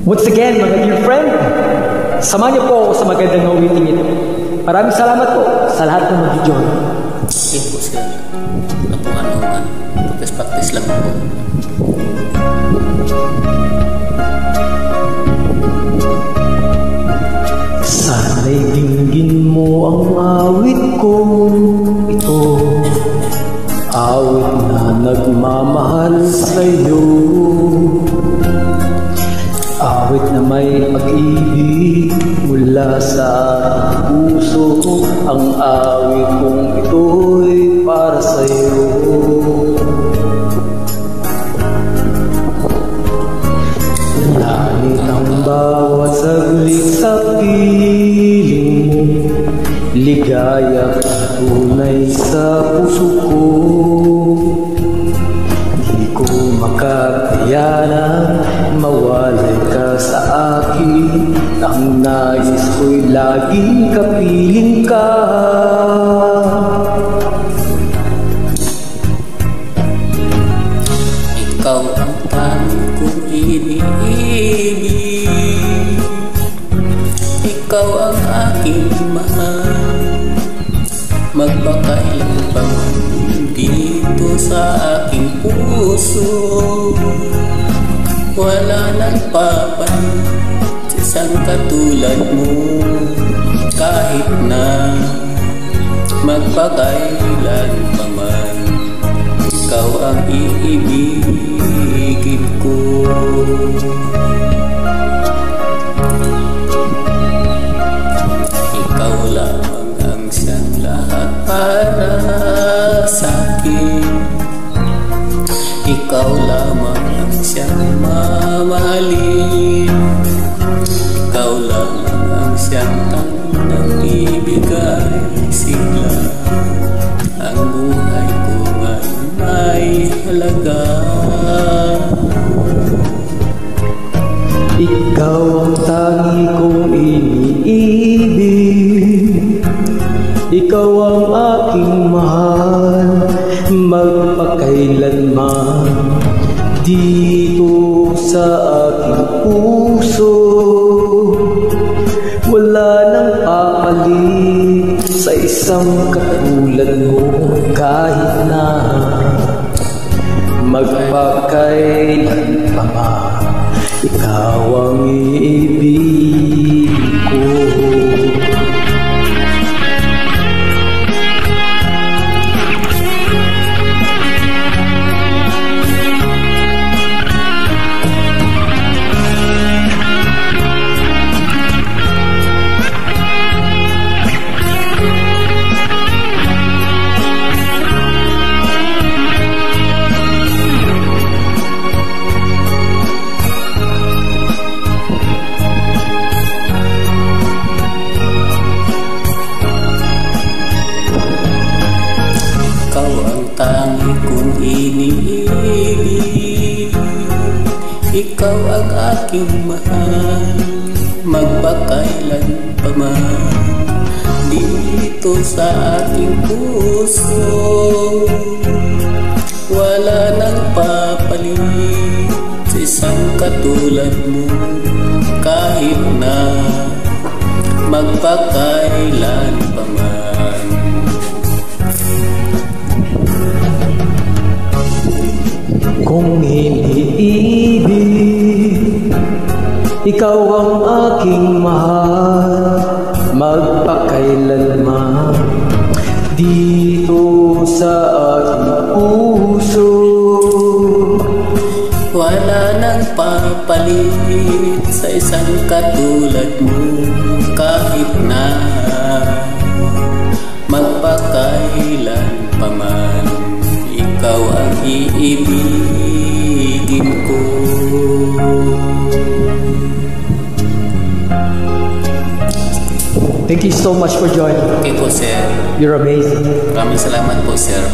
Once again, mga dear friend, samahan niyo po ako sa magandang awiting ito. Maraming salamat po sa lahat ng mag-join. Sige po sir. Practice lang po. Sana'y dinggin mo ang awit kong ito, awit na nagmamahal sa'yo, awit na may pag-ibig mula sa puso. Ang awit kong ito'y para sa'yo. Langit ang bawat saglit sa piling mo, ligaya tunay sa puso ko. Di ko makakayanan mawalay ka sa akin. Ang nais ko'y laging kapiling ka. Ikaw ang tanging kong iniibig, ikaw ang aking mahal, magpakailan pa man dito sa aking puso. Wala nang papalit sa isang katulad mo, kahit na magpakailan pa man, ikaw ang iibigin ko. Ikaw lamang ang siyang lahat para sa'kin, ikaw lamang ang siyang mamahalin, ikaw lamang ang siyang tanang ibigay sigla. Ang buhay ko ngayon ay halaga. Ikaw ang tangi kong iniibig, ikaw ang aking mahal, magpakailanman dito sa aking puso. Wala nang papalit sa isang katulad mo, kahit na magpakailan pa man, ikaw ang iibig ko. Ikaw ang aking mahal, magpakailan pa man dito sa aking puso. Wala nang papalit sa isang katulad mo, kahit na magpakailan pa man. Kung iniibig, ikaw ang aking mahal, magpakailanman dito sa aking puso. Wala nang papalit sa isang katulad mo, kahit na magpakailan pa man, ikaw ang iibigin ko. Thank you so much for joining. Okay po sir. You're amazing. Maraming salamat po sir.